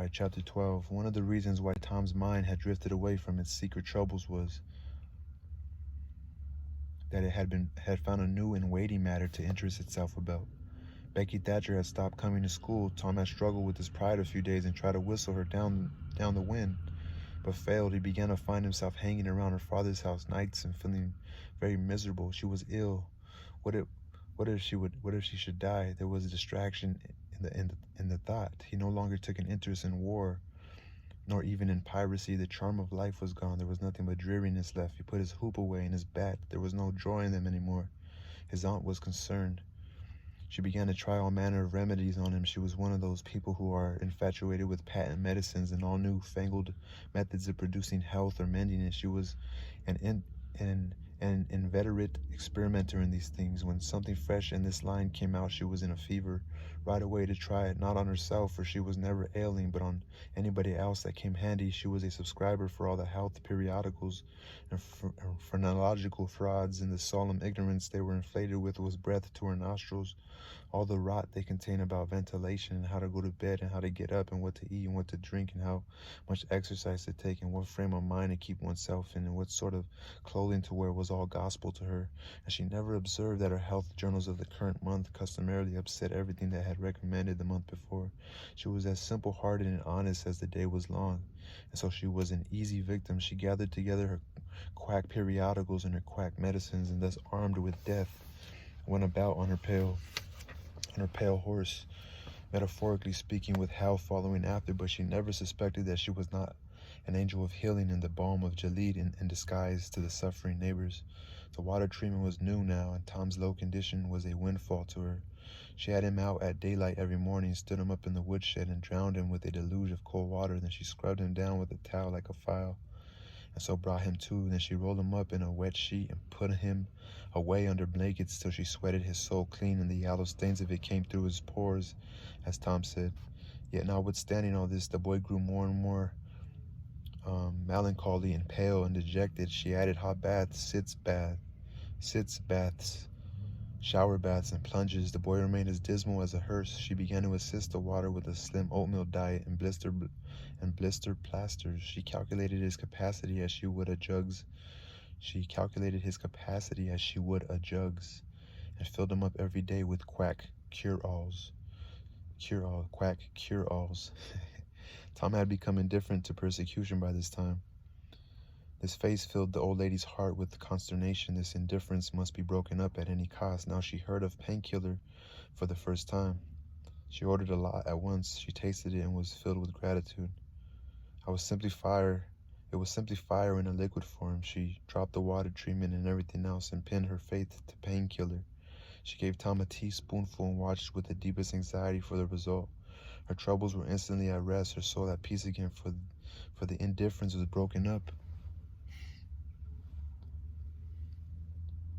Alright, chapter 12. One of the reasons why Tom's mind had drifted away from its secret troubles was that it had found a new and weighty matter to interest itself about. Becky Thatcher had stopped coming to school. Tom had struggled with his pride a few days and tried to whistle her down the wind, but failed. He began to find himself hanging around her father's house nights and feeling very miserable. She was ill. What if she should die? There was a distraction in the thought. He no longer took an interest in war, nor even in piracy. The charm of life was gone. There was nothing but dreariness left. He put his hoop away and his bat. There was no joy in them anymore. His aunt was concerned. She began to try all manner of remedies on him. She was one of those people who are infatuated with patent medicines and all new-fangled methods of producing health or mending it. She was an inveterate experimenter in these things. When something fresh in this line came out, she was in a fever right away to try it, not on herself, for she was never ailing, but on anybody else that came handy. She was a subscriber for all the health periodicals and phrenological frauds, and the solemn ignorance they were inflated with was breath to her nostrils. All the rot they contain about ventilation and how to go to bed and how to get up and what to eat and what to drink and how much exercise to take and what frame of mind to keep oneself in and what sort of clothing to wear was all gospel to her. And she never observed that her health journals of the current month customarily upset everything that had recommended the month before. She was as simple-hearted and honest as the day was long, and so she was an easy victim. She gathered together her quack periodicals and her quack medicines, and thus armed with death went about on her pale horse, metaphorically speaking, with hell following after. But she never suspected that she was not an angel of healing in the balm of Gilead in disguise to the suffering neighbors. The water treatment was new now, and Tom's low condition was a windfall to her. She had him out at daylight every morning, stood him up in the woodshed, and drowned him with a deluge of cold water. Then she scrubbed him down with a towel like a file, and so brought him to. Then she rolled him up in a wet sheet and put him away under blankets till she sweated his soul clean, and the yellow stains of it came through his pores, as Tom said. Yet notwithstanding all this, the boy grew more and more melancholy and pale and dejected. She added hot baths, sitz baths, shower baths, and plunges. The boy remained as dismal as a hearse. She began to assist the water with a slim oatmeal diet and blister plasters. She calculated his capacity as she would a jugs. And filled him up every day with quack cure-alls. Tom had become indifferent to persecution by this time. This face filled the old lady's heart with consternation. This indifference must be broken up at any cost. Now she heard of painkiller for the first time. She ordered a lot at once. She tasted it and was filled with gratitude. It was simply fire in a liquid form. She dropped the water treatment and everything else and pinned her faith to painkiller. She gave Tom a teaspoonful and watched with the deepest anxiety for the result. Her troubles were instantly at rest, her soul at peace again, for the indifference was broken up.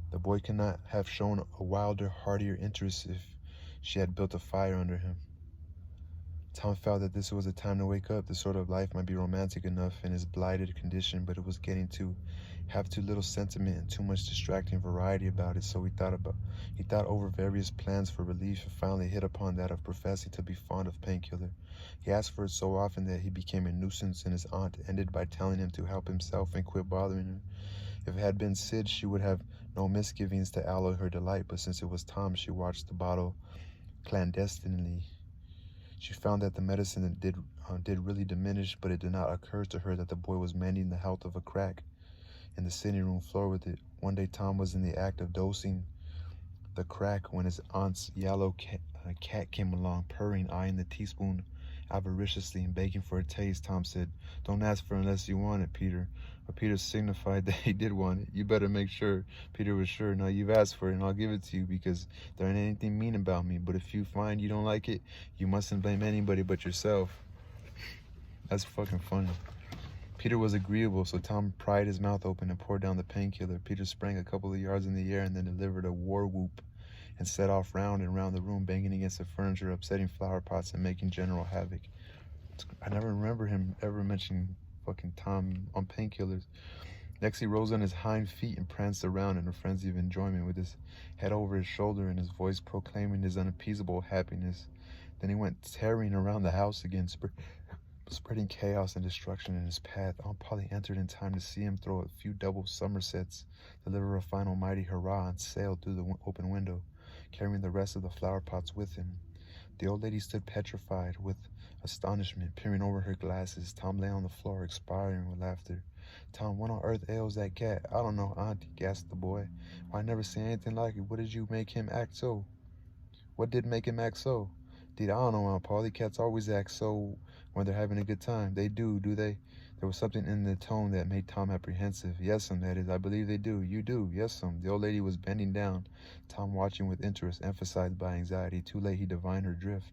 The boy could not have shown a wilder, heartier interest if she had built a fire under him. Tom felt that this was a time to wake up. This sort of life might be romantic enough in his blighted condition, but it was getting to have too little sentiment and too much distracting variety about it. So he thought over various plans for relief and finally hit upon that of professing to be fond of painkiller. He asked for it so often that he became a nuisance, and his aunt ended by telling him to help himself and quit bothering her. If it had been Sid, she would have no misgivings to alloy her delight, but since it was Tom, she watched the bottle clandestinely. She found that the medicine did really diminish, but it did not occur to her that the boy was mending the health of a crack in the sitting room floor with it. One day Tom was in the act of dosing the crack when his aunt's yellow cat came along, purring, eyeing the teaspoon avariciously and begging for a taste. Tom said, "Don't ask for it unless you want it, Peter." But Peter signified that he did want it. "You better make sure." Peter was sure. "Now you've asked for it and I'll give it to you because there ain't anything mean about me. But if you find you don't like it, you mustn't blame anybody but yourself." That's fucking funny. Peter was agreeable, so Tom pried his mouth open and poured down the painkiller. Peter sprang a couple of yards in the air and then delivered a war whoop and set off round and round the room, banging against the furniture, upsetting flower pots, and making general havoc. I never remember him ever mentioning fucking Tom on painkillers. Next, he rose on his hind feet and pranced around in a frenzy of enjoyment, with his head over his shoulder and his voice proclaiming his unappeasable happiness. Then he went tearing around the house again, spreading chaos and destruction in his path. Aunt Polly entered in time to see him throw a few double somersets, deliver a final mighty hurrah, and sail through the open window, carrying the rest of the flower pots with him. The old lady stood petrified with astonishment, peering over her glasses. Tom lay on the floor, expiring with laughter. Tom, what on earth ails that cat? I don't know, Auntie, gasped the boy. Why, I never seen anything like it. What did you make him act so? What did make him act so? Dude, I don't know, Aunt Polly. Cats always act so when they're having a good time. They do they? There was something in the tone that made Tom apprehensive. Yes'm, that is. I believe they do. You do. Yes'm. The old lady was bending down, Tom watching with interest, emphasized by anxiety. Too late he divined her drift.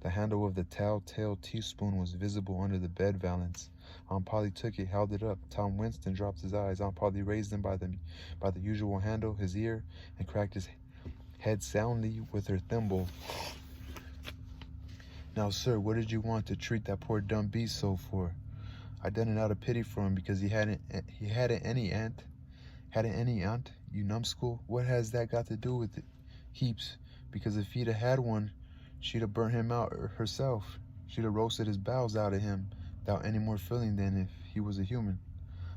The handle of the telltale teaspoon was visible under the bed valance. Aunt Polly took it, held it up. Tom winced and dropped his eyes. Aunt Polly raised him by the usual handle, his ear, and cracked his head soundly with her thimble. Now, sir, what did you want to treat that poor dumb beast so for? I done it out of pity for him because he hadn't any aunt. Hadn't any aunt, you numbskull? What has that got to do with it? Heaps. Because if he'd have had one, she'd have burnt him out herself. She'd have roasted his bowels out of him without any more feeling than if he was a human.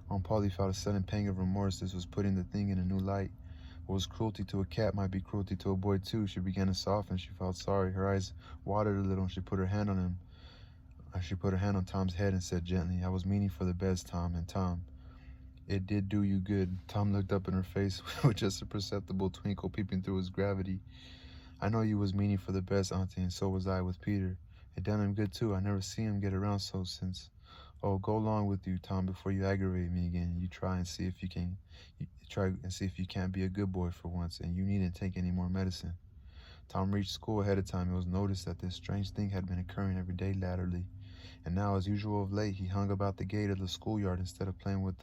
Aunt Polly felt a sudden pang of remorse. This was putting the thing in a new light. What was cruelty to a cat might be cruelty to a boy too. She began to soften. She felt sorry. Her eyes watered a little, and she put her hand on him. She put her hand on Tom's head and said gently, I was meaning for the best, Tom. And Tom, it did do you good. Tom looked up in her face with just a perceptible twinkle peeping through his gravity. I know you was meaning for the best, Auntie, and so was I with Peter. It done him good too. I never see him get around so since. Oh, go along with you, Tom, before you aggravate me again. You try and see if you can. Try and see if you can't be a good boy for once, and you needn't take any more medicine. Tom reached school ahead of time. It was noticed that this strange thing had been occurring every day latterly, and now, as usual of late, he hung about the gate of the schoolyard instead of playing with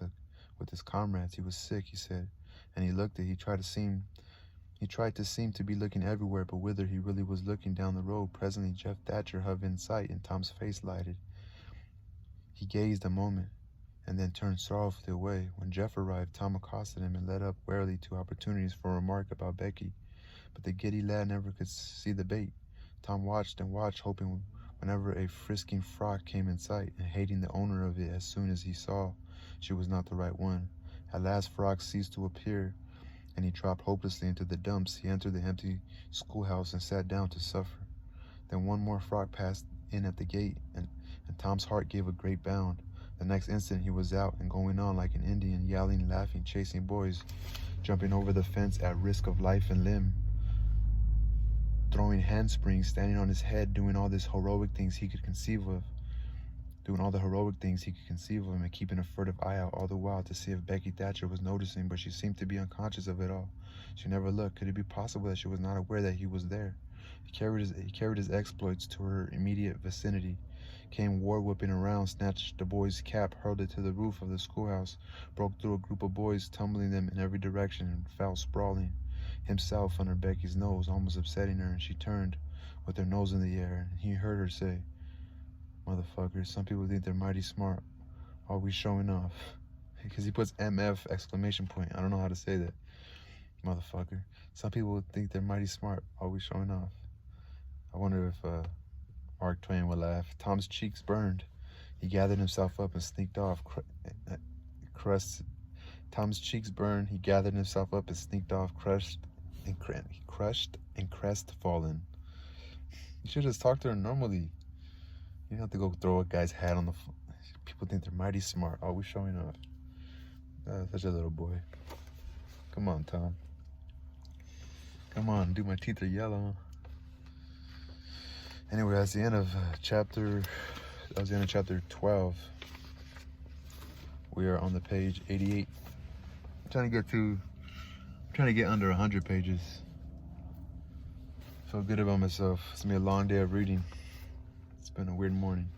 his comrades. He was sick, he said, and he looked it. He tried to seem to be looking everywhere, but whither he really was looking down the road. Presently, Jeff Thatcher hove in sight, and Tom's face lighted. He gazed a moment, and then turned sorrowfully away. When Jeff arrived, Tom accosted him and led up warily to opportunities for a remark about Becky, but the giddy lad never could see the bait. Tom watched and watched, hoping whenever a frisking frock came in sight, and hating the owner of it as soon as he saw she was not the right one. At last, Frock ceased to appear, and he dropped hopelessly into the dumps. He entered the empty schoolhouse and sat down to suffer. Then one more frock passed in at the gate, and Tom's heart gave a great bound. The next instant he was out and going on like an Indian, yelling, laughing, chasing boys, jumping over the fence at risk of life and limb, throwing handsprings, standing on his head, doing all the heroic things he could conceive of, and keeping a furtive eye out all the while to see if Becky Thatcher was noticing, but she seemed to be unconscious of it all. She never looked. Could it be possible that she was not aware that he was there? He carried his exploits to her immediate vicinity, came war-whooping around, snatched the boy's cap, hurled it to the roof of the schoolhouse, broke through a group of boys, tumbling them in every direction, and fell sprawling, himself under Becky's nose, almost upsetting her, and she turned with her nose in the air, and he heard her say, motherfuckers, some people think they're mighty smart. Always showing off. Because he puts MF exclamation point. I don't know how to say that. Motherfucker. Some people think they're mighty smart. Always showing off. I wonder if Mark Twain would laugh. Tom's cheeks burned. He gathered himself up and sneaked off. Tom's cheeks burned. He gathered himself up and sneaked off, crushed and crestfallen. You should just talk to her normally. You don't have to go throw a guy's hat on the floor. People think they're mighty smart, always showing off. Such a little boy. Come on, Tom. Come on, dude, my teeth are yellow. Anyway, that's the end of chapter 12. We are on the page 88. I'm trying to get under 100 pages. Feel good about myself. It's gonna be a long day of reading. It's been a weird morning.